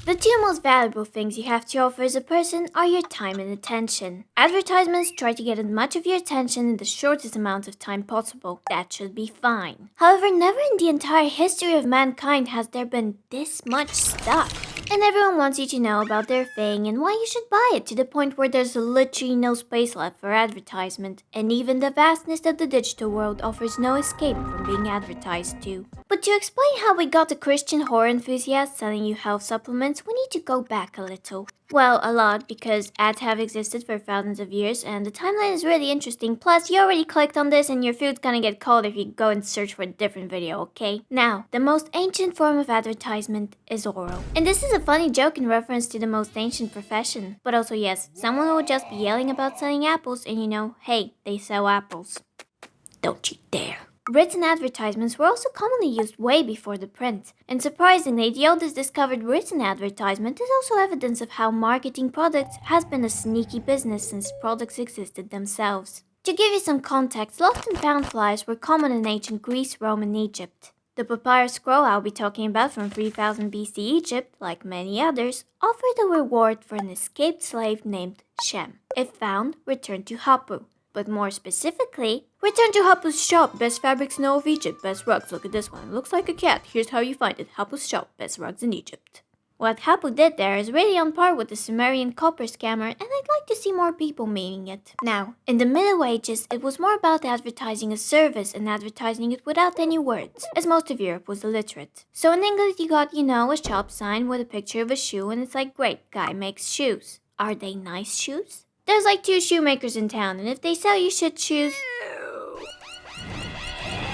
The two most valuable things you have to offer as a person are your time and attention. Advertisements try to get as much of your attention in the shortest amount of time possible. That should be fine. However, never in the entire history of mankind has there been this much stuff. And everyone wants you to know about their thing and why you should buy it, to the point where there's literally no space left for advertisement. And even the vastness of the digital world offers no escape from being advertised to. But to explain how we got the Christian horror enthusiasts selling you health supplements, we need to go back a little. Well, a lot, because ads have existed for thousands of years and the timeline is really interesting. Plus, you already clicked on this and your food's gonna get cold if you go and search for a different video, okay? Now, the most ancient form of advertisement is oral. And this is a funny joke in reference to the most ancient profession. But also, yes, someone will just be yelling about selling apples and you know, hey, they sell apples. Don't you dare. Written advertisements were also commonly used way before the print. And surprisingly, the oldest discovered written advertisement is also evidence of how marketing products has been a sneaky business since products existed themselves. To give you some context, lost and found flyers were common in ancient Greece, Rome, and Egypt. The papyrus scroll I'll be talking about from 3000 BC Egypt, like many others, offered a reward for an escaped slave named Shem. If found, returned to Hapu. But more specifically, return to Hapu's shop, best fabrics in all of Egypt, best rugs, look at this one, looks like a cat, here's how you find it, Hapu's shop, best rugs in Egypt. What Hapu did there is really on par with the Sumerian copper scammer, and I'd like to see more people meaning it. Now, in the Middle Ages, it was more about advertising a service and advertising it without any words, as most of Europe was illiterate. So in England you got, a shop sign with a picture of a shoe and it's like, great, guy makes shoes. Are they nice shoes? There's like 2 shoemakers in town, and if they sell you shit shoes,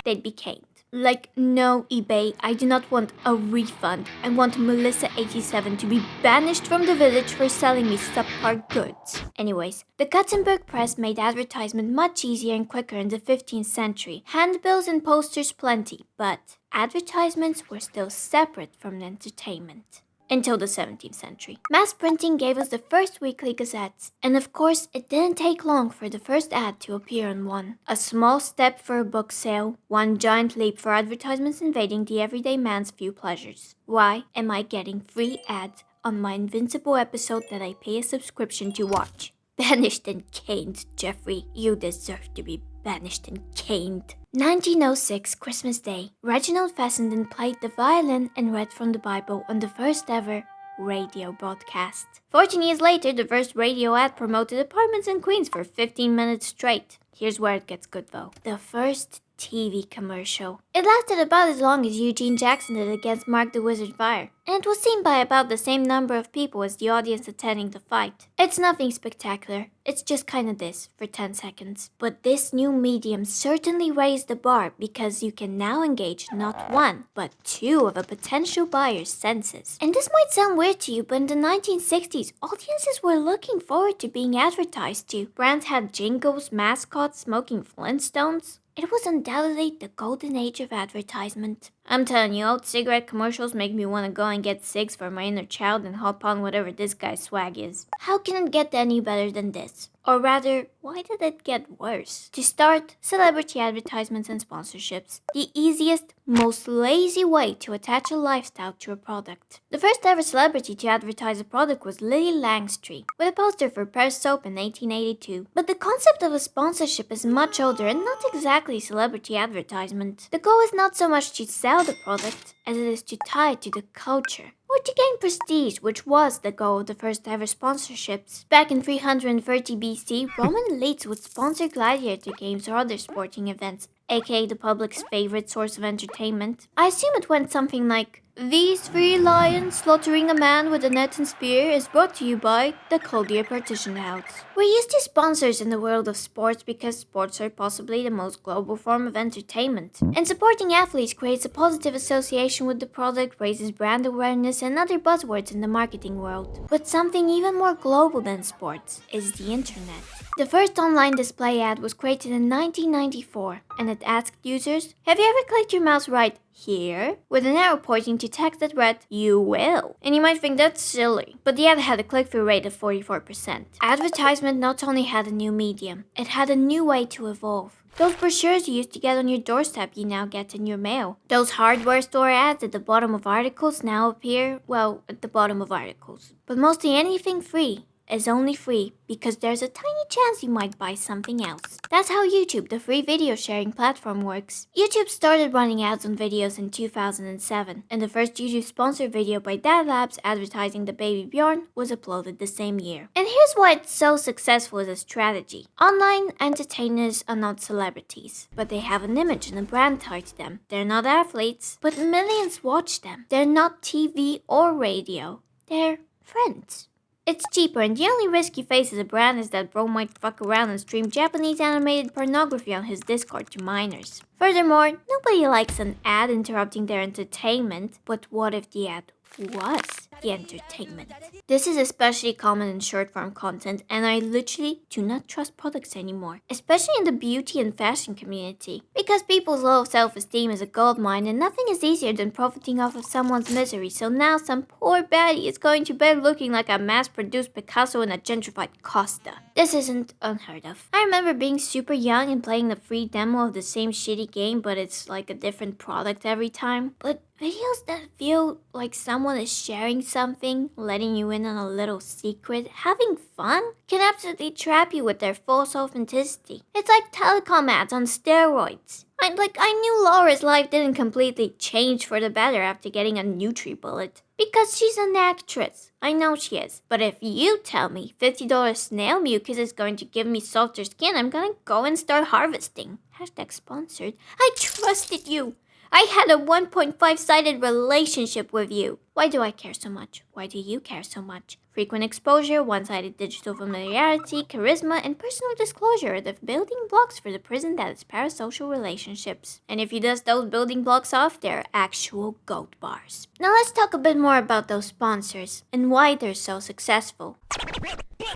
they'd be caned. Like, no, eBay, I do not want a refund. I want Melissa87 to be banished from the village for selling me subpar goods. Anyways, the Gutenberg press made advertisement much easier and quicker in the 15th century. Handbills and posters plenty, but advertisements were still separate from entertainment. Until the 17th century. Mass printing gave us the first weekly gazettes, and of course, it didn't take long for the first ad to appear on one. A small step for a book sale, one giant leap for advertisements invading the everyday man's few pleasures. Why am I getting free ads on my invincible episode that I pay a subscription to watch? Banished and caned, Jeffrey. You deserve to be banished and caned. 1906, Christmas Day. Reginald Fessenden played the violin and read from the Bible on the first ever radio broadcast. 14 years later, the first radio ad promoted apartments in Queens for 15 minutes straight. Here's where it gets good though. The first TV commercial. It lasted about as long as Eugene Jackson did against Mark the Wizard Fire, and it was seen by about the same number of people as the audience attending the fight. It's nothing spectacular, it's just kinda this for 10 seconds. But this new medium certainly raised the bar because you can now engage not one, but 2 of a potential buyer's senses. And this might sound weird to you, but in the 1960s, audiences were looking forward to being advertised to. Brands had jingles, mascots, smoking Flintstones. It was undoubtedly the golden age of advertisement. I'm telling you, old cigarette commercials make me want to go and get cigs for my inner child and hop on whatever this guy's swag is. How can it get any better than this? Or rather, why did it get worse? To start, celebrity advertisements and sponsorships. The easiest, most lazy way to attach a lifestyle to a product. The first ever celebrity to advertise a product was Lily Langstreet, with a poster for Pear's soap in 1882. But the concept of a sponsorship is much older and not exactly celebrity advertisement. The goal is not so much to sell the product as it is to tie it to the culture, or to gain prestige, which was the goal of the first ever sponsorships. Back in 330 BC, Roman elites would sponsor gladiator games or other sporting events, aka the public's favorite source of entertainment. I assume it went something like, "These 3 lions slaughtering a man with a net and spear is brought to you by the Chaldean Partition House." We're used to sponsors in the world of sports because sports are possibly the most global form of entertainment. And supporting athletes creates a positive association with the product, raises brand awareness and other buzzwords in the marketing world. But something even more global than sports is the internet. The first online display ad was created in 1994, and it asked users, "Have you ever clicked your mouse right here, with an arrow pointing to text that read, "You will." And you might think that's silly, but the ad had a click-through rate of 44%. Advertisement not only had a new medium, it had a new way to evolve. Those brochures you used to get on your doorstep you now get in your mail. Those hardware store ads at the bottom of articles now appear, well, at the bottom of articles. But mostly anything free is only free because there's a tiny chance you might buy something else. That's how YouTube, the free video sharing platform, works. YouTube started running ads on videos in 2007, and the first YouTube sponsored video by Dad Labs advertising the baby Bjorn was uploaded the same year. And here's why it's so successful as a strategy. Online entertainers are not celebrities, but they have an image and a brand tied to them. They're not athletes, but millions watch them. They're not TV or radio. They're friends. It's cheaper, and the only risk you face as a brand is that bro might fuck around and stream Japanese animated pornography on his Discord to minors. Furthermore, nobody likes an ad interrupting their entertainment, but what if the ad was the entertainment? This is especially common in short-form content, and I literally do not trust products anymore, especially in the beauty and fashion community, because people's low self-esteem is a goldmine, and nothing is easier than profiting off of someone's misery. So now some poor baddie is going to bed looking like a mass-produced Picasso in a gentrified Costa. This isn't unheard of. I remember being super young and playing the free demo of the same shitty game, but it's like a different product every time. But videos that feel like someone is sharing something, letting you in on a little secret, having fun, can absolutely trap you with their false authenticity. It's like telecom ads on steroids. I knew Laura's life didn't completely change for the better after getting a NutriBullet. Because she's an actress. I know she is. But if you tell me $50 snail mucus is going to give me softer skin, I'm gonna go and start harvesting. Hashtag sponsored. I trusted you. I had a 1.5-sided relationship with you. Why do I care so much? Why do you care so much? Frequent exposure, one-sided digital familiarity, charisma, and personal disclosure are the building blocks for the prison that is parasocial relationships. And if you dust those building blocks off, they're actual gold bars. Now let's talk a bit more about those sponsors and why they're so successful.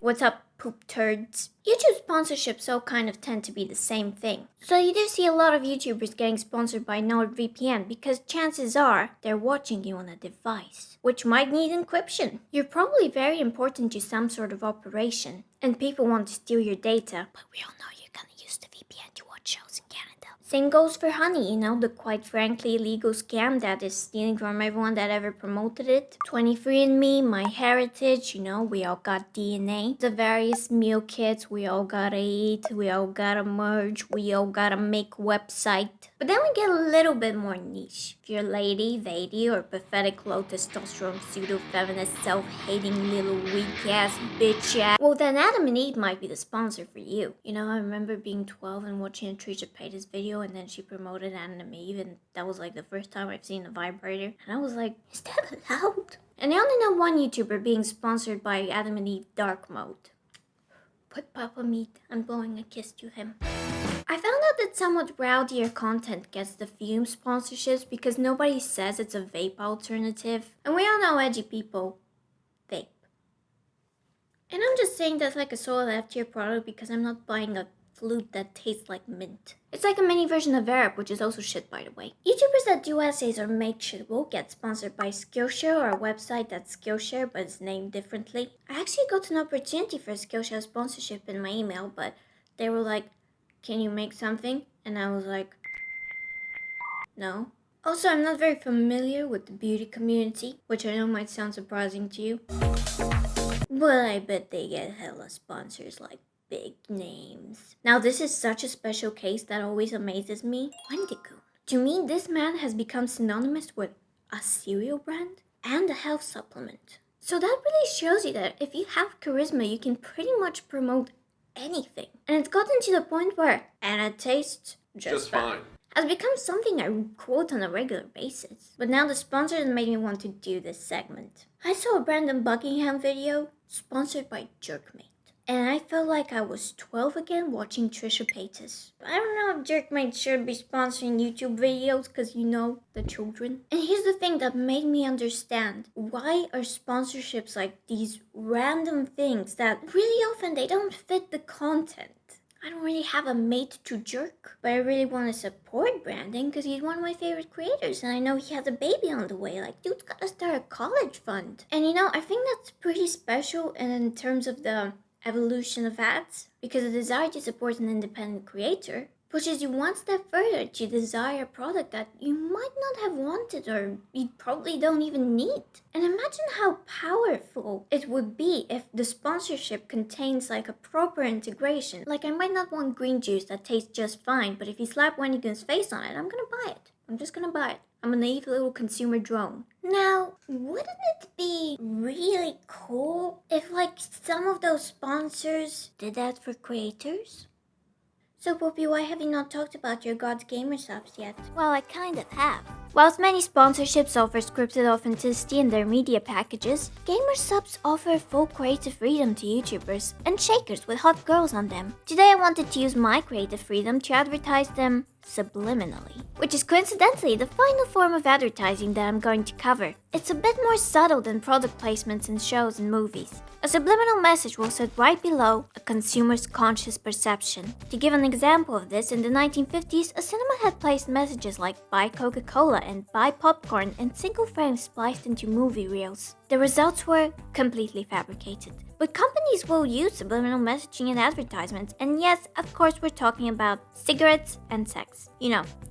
What's up, poop turds? YouTube sponsorships all kind of tend to be the same thing. So you do see a lot of YouTubers getting sponsored by NordVPN because chances are they're watching you on a device, which might need encryption. You're probably very important to some sort of operation, and people want to steal your data, but we all know you're gonna use the VPN to watch shows in Canada. Same goes for Honey, the quite frankly illegal scam that is stealing from everyone that ever promoted it. 23andMe, MyHeritage, we all got DNA. The various meal kits, we all gotta eat, we all gotta merge, we all gotta make website. But then we get a little bit more niche. If you're lady, lady, or pathetic low testosterone, pseudo-feminist, self-hating little weak-ass bitch ass, well then Adam and Eve might be the sponsor for you. I remember being 12 and watching Trisha Paytas video, and then she promoted Adam and Eve, and that was like the first time I've seen a vibrator. And I was like, is that allowed? And I only know one YouTuber being sponsored by Adam and Eve Dark Mode. Put Papa Meat, I'm blowing a kiss to him. I found out that somewhat rowdier content gets the few sponsorships because nobody says it's a vape alternative. And we all know edgy people vape. And I'm just saying that's like a solid F-tier product because I'm not buying a flute that tastes like mint. It's like a mini version of Arab, which is also shit, by the way. YouTubers that do essays or make shit will get sponsored by Skillshare or a website that's Skillshare but is named differently. I actually got an opportunity for a Skillshare sponsorship in my email, but they were like, can you make something? And I was like, no. Also, I'm not very familiar with the beauty community, which I know might sound surprising to you. But I bet they get hella sponsors like big names. Now this is such a special case that always amazes me. Wendigo. To me, this man has become synonymous with a cereal brand and a health supplement. So that really shows you that if you have charisma, you can pretty much promote anything. And it's gotten to the point where, and it tastes just fine, has become something I quote on a regular basis. But now the sponsors made me want to do this segment. I saw a Brandon Buckingham video sponsored by Jerkmate. And I felt like I was 12 again watching Trisha Paytas. I don't know if Jerkmate should be sponsoring YouTube videos because the children. And here's the thing that made me understand. Why are sponsorships like these random things that really often they don't fit the content? I don't really have a mate to jerk, but I really want to support Brandon because he's one of my favorite creators and I know he has a baby on the way. Like, dude's gotta start a college fund. And I think that's pretty special in terms of the evolution of ads because the desire to support an independent creator pushes you one step further to desire a product that you might not have wanted or you probably don't even need. And imagine how powerful it would be if the sponsorship contains like a proper integration. Like, I might not want green juice that tastes just fine, but if you slap Wendy Goon's face on it, I'm gonna buy it. I'm just gonna buy it. I'm a naive little consumer drone. Now, wouldn't it be really cool if like some of those sponsors did that for creators? So, Poopy, why have you not talked about your God's Gamer subs yet? Well, I kind of have. Whilst many sponsorships offer scripted authenticity in their media packages, gamer subs offer full creative freedom to YouTubers and shakers with hot girls on them. Today I wanted to use my creative freedom to advertise them subliminally, which is coincidentally the final form of advertising that I'm going to cover. It's a bit more subtle than product placements in shows and movies. A subliminal message will sit right below a consumer's conscious perception. To give an example of this, in the 1950s, a cinema had placed messages like buy Coca-Cola and buy popcorn in single frames spliced into movie reels. The results were completely fabricated. But companies will use subliminal messaging in advertisements, and yes, of course we're talking about cigarettes and sex.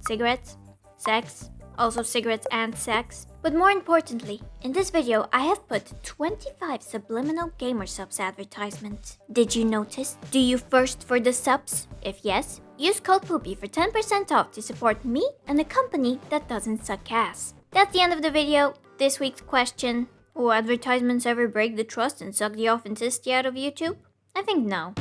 Cigarettes, sex, also cigarettes and sex. But more importantly, in this video I have put 25 subliminal gamer subs advertisements. Did you notice? Do you thirst for the subs? If yes, use code POOPY for 10% off to support me and a company that doesn't suck ass. That's the end of the video. This week's question: will advertisements ever break the trust and suck the authenticity out of YouTube? I think no.